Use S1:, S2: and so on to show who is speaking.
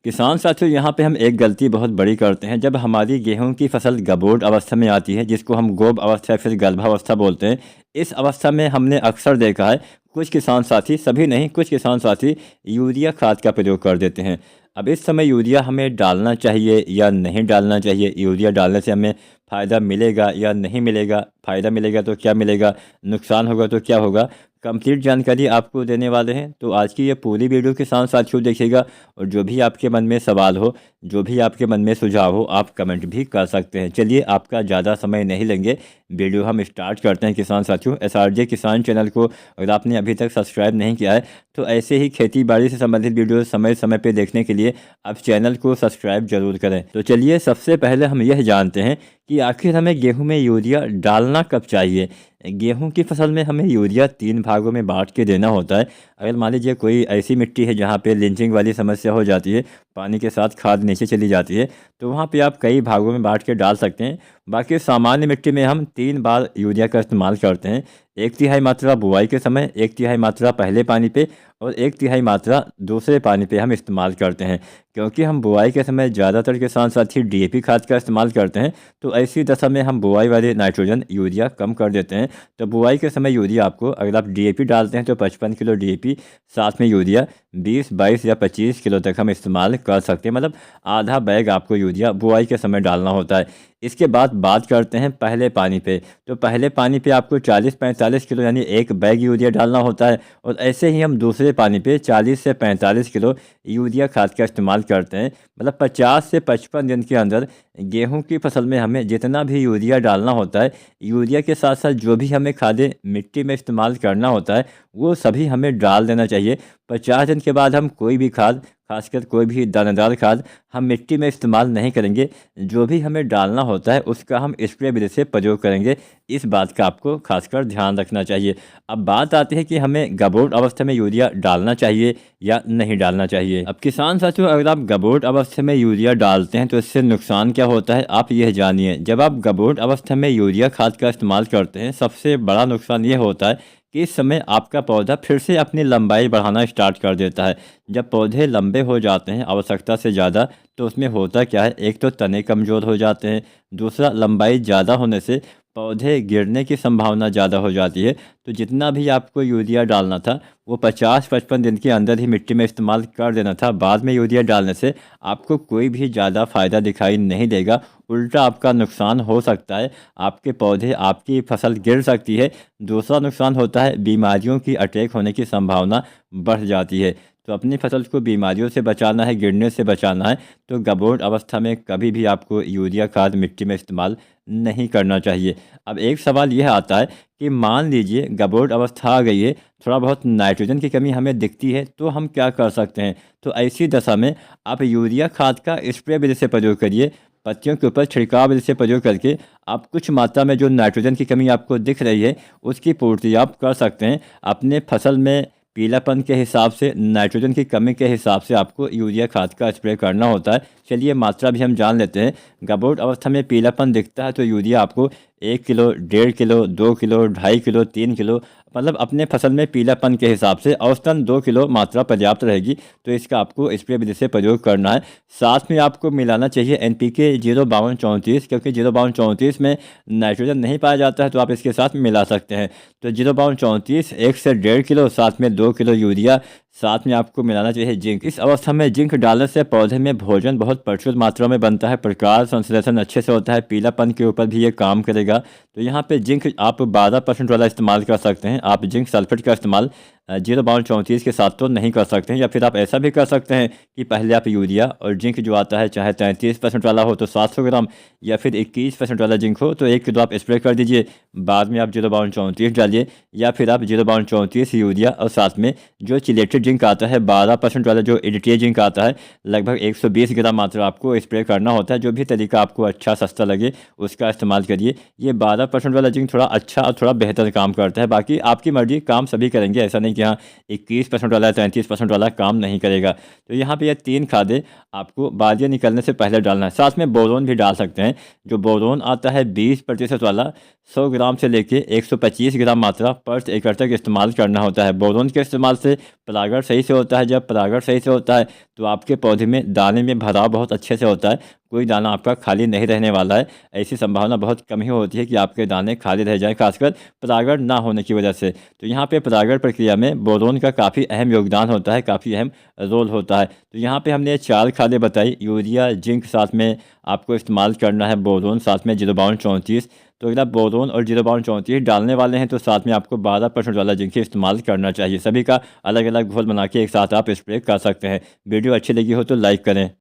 S1: किसान साथियों, यहाँ पे हम एक गलती बहुत बड़ी करते हैं। जब हमारी गेहूं की फसल गबोट अवस्था में आती है, जिसको हम गोब अवस्था या फिर गर्भावस्था बोलते हैं, इस अवस्था में हमने अक्सर देखा है कुछ किसान साथी, सभी नहीं, कुछ किसान साथी यूरिया खाद का प्रयोग कर देते हैं। अब इस समय यूरिया हमें डालना चाहिए या नहीं डालना चाहिए? यूरिया डालने से हमें फ़ायदा मिलेगा या नहीं मिलेगा? फ़ायदा मिलेगा तो क्या मिलेगा, नुकसान होगा तो क्या होगा? कंप्लीट जानकारी आपको देने वाले हैं। तो आज की ये पूरी वीडियो किसान साथियों देखिएगा, और जो भी आपके मन में सवाल हो, जो भी आपके मन में सुझाव हो, आप कमेंट भी कर सकते हैं। चलिए, आपका ज़्यादा समय नहीं लेंगे, वीडियो हम स्टार्ट करते हैं किसान साथियों। एसआरजे किसान चैनल को अगर आपने अभी तक सब्सक्राइब नहीं किया है, तो ऐसे ही खेती बाड़ी से संबंधित वीडियो समय समय पर देखने के लिए आप चैनल को सब्सक्राइब जरूर करें। तो चलिए, सबसे पहले हम यह जानते हैं कि आखिर हमें गेहूं में यूरिया डालना कब चाहिए। गेहूं की फसल में हमें यूरिया 3 भागों में बांट के देना होता है। अगर मान लीजिए कोई ऐसी मिट्टी है जहाँ पे लिंचिंग वाली समस्या हो जाती है, पानी के साथ खाद नीचे चली जाती है, तो वहाँ पे आप कई भागों में बांट के डाल सकते हैं। बाकी सामान्य मिट्टी में हम 3 बार यूरिया का इस्तेमाल करते हैं। 1/3 मात्रा बुआई के समय, 1/3 मात्रा पहले पानी पे, और 1/3 मात्रा दूसरे पानी पे हम इस्तेमाल करते हैं। क्योंकि हम बुआई के समय ज़्यादातर किसान साथी डीएपी खाद का इस्तेमाल करते हैं, तो ऐसी दशा में हम बुआई वाले नाइट्रोजन यूरिया कम कर देते हैं। तो बुआई के समय यूरिया आपको, अगर आप डीएपी डालते हैं तो 55 किलो डीएपी, साथ में यूरिया 20, 22 या 25 किलो तक हम इस्तेमाल कर सकते हैं। मतलब आधा बैग आपको यूरिया बुआई के समय डालना होता है। इसके बाद बात करते हैं पहले पानी पे। तो पहले पानी पे आपको 40-45 किलो यानी एक बैग यूरिया डालना होता है, और ऐसे ही हम दूसरे पानी पे 40 से 45 किलो यूरिया खाद का इस्तेमाल करते हैं। मतलब 50 से 55 दिन के अंदर गेहूं की फसल में हमें जितना भी यूरिया डालना होता है, यूरिया के साथ साथ जो भी हमें खादें मिट्टी में इस्तेमाल करना होता है, वो सभी हमें डाल देना चाहिए। 50 दिन के बाद हम कोई भी खाद, खासकर कोई भी दानेदार खाद, हम मिट्टी में इस्तेमाल नहीं करेंगे। जो भी हमें डालना होता है उसका हम स्प्रे विधि से प्रयोग करेंगे। इस बात का आपको खासकर ध्यान रखना चाहिए। अब बात आती है कि हमें गबोट अवस्था में यूरिया डालना चाहिए या नहीं डालना चाहिए। अब किसान साथियों, अगर आप गबोट अवस्था में यूरिया डालते हैं तो इससे नुकसान क्या होता है, आप यह जानिए। जब आप गबोट अवस्था में यूरिया खाद का इस्तेमाल करते हैं, सबसे बड़ा नुकसान ये होता है कि इस समय आपका पौधा फिर से अपनी लंबाई बढ़ाना स्टार्ट कर देता है। जब पौधे लंबे हो जाते हैं आवश्यकता से ज़्यादा, तो उसमें होता क्या है, एक तो तने कमज़ोर हो जाते हैं, दूसरा लंबाई ज़्यादा होने से पौधे गिरने की संभावना ज़्यादा हो जाती है। तो जितना भी आपको यूरिया डालना था वो 50-55 दिन के अंदर ही मिट्टी में इस्तेमाल कर देना था। बाद में यूरिया डालने से आपको कोई भी ज़्यादा फ़ायदा दिखाई नहीं देगा, उल्टा आपका नुकसान हो सकता है। आपके पौधे, आपकी फसल गिर सकती है। दूसरा नुकसान होता है, बीमारियों की अटैक होने की संभावना बढ़ जाती है। तो अपनी फसल को बीमारियों से बचाना है, गिरने से बचाना है, तो गबोट अवस्था में कभी भी आपको यूरिया खाद मिट्टी में इस्तेमाल नहीं करना चाहिए। अब एक सवाल यह आता है कि मान लीजिए गबोट अवस्था आ गई है, थोड़ा बहुत नाइट्रोजन की कमी हमें दिखती है, तो हम क्या कर सकते हैं? तो ऐसी दशा में आप यूरिया खाद का स्प्रे विधि से प्रयोग करिए। पत्तियों के ऊपर छिड़काव विधि से प्रयोग करके आप कुछ मात्रा में जो नाइट्रोजन की कमी आपको दिख रही है उसकी पूर्ति आप कर सकते हैं। अपने फसल में पीलापन के हिसाब से, नाइट्रोजन की कमी के हिसाब से आपको यूरिया खाद का स्प्रे करना होता है। चलिए, मात्रा भी हम जान लेते हैं। गबोट अवस्था में पीलापन दिखता है तो यूरिया आपको 1 kilo, 1.5 kilo, 2 kilo, 2.5 kilo, 3 kilo, मतलब अपने फसल में पीलापन के हिसाब से औसतन 2 किलो मात्रा पर्याप्त रहेगी। तो इसका आपको स्प्रे विधि से प्रयोग करना है। साथ में आपको मिलाना चाहिए NPK 05234, क्योंकि 05234 में नाइट्रोजन नहीं पाया जाता है, तो आप इसके साथ मिला सकते हैं। तो 05234 1 से 1.5 किलो, साथ में 2 किलो यूरिया, साथ में आपको मिलाना चाहिए जिंक। इस अवस्था में जिंक डालने से पौधे में भोजन बहुत प्रचुर मात्रा में बनता है, प्रकाश संश्लेषण अच्छे से होता है, पीलापन के ऊपर भी ये काम करेगा। तो यहाँ पे जिंक आप 12% वाला इस्तेमाल कर सकते हैं। आप जिंक सल्फेट का इस्तेमाल 05234 के साथ तो नहीं कर सकते हैं। या फिर आप ऐसा भी कर सकते हैं कि पहले आप यूरिया और जिंक जो आता है, चाहे 33% वाला हो तो 700 ग्राम, या फिर 21% वाला जिंक हो तो 1 किलो आप स्प्रे कर दीजिए। बाद में आप 05234 डालिए, या फिर आप 05234 यूरिया और साथ में जो चिलेटेड जिंक आता है 12% वाला, जो एडिटिया जिंक आता है, लगभग 120 ग्राम मात्रा आपको स्प्रे करना होता है। जो भी तरीका आपको अच्छा सस्ता लगे उसका इस्तेमाल करिए। ये 12% वाला जिंक थोड़ा अच्छा और थोड़ा बेहतर काम करता है। बाकी आपकी मर्जी, काम सभी करेंगे, ऐसा नहीं कि कि हाँ 21% वाला 33% वाला काम नहीं करेगा। तो यहाँ पे ये 3 खादें आपको बालियाँ निकलने से पहले डालना है। साथ में बोरोन भी डाल सकते हैं। जो बोरोन आता है 20% वाला 100 ग्राम से लेके 125 ग्राम मात्रा पर एकड़ तक इस्तेमाल करना होता है। बोरोन के इस्तेमाल से परागण सही से होता है। जब परागण सही से होता है तो आपके पौधे में दाने में भराव बहुत अच्छे से होता है, कोई दाना आपका खाली नहीं रहने वाला है। ऐसी संभावना बहुत कम ही होती है कि आपके दाने खाली रह जाएं, खासकर परागण ना होने की वजह से। तो यहाँ पे परागण प्रक्रिया में बोरोन का काफ़ी अहम योगदान होता है, काफ़ी अहम रोल होता है। तो यहाँ पे हमने 4 खादें बताई, यूरिया, जिंक, साथ में आपको इस्तेमाल करना है बोरोन, साथ में 0.34। तो अगर आप बोरोन और 0.34 डालने वाले हैं तो साथ में आपको 12% वाला जिंक ही इस्तेमाल करना चाहिए। सभी का अलग अलग घोल बना के एक साथ आप स्प्रे कर सकते हैं। वीडियो अच्छी लगी हो तो लाइक करें।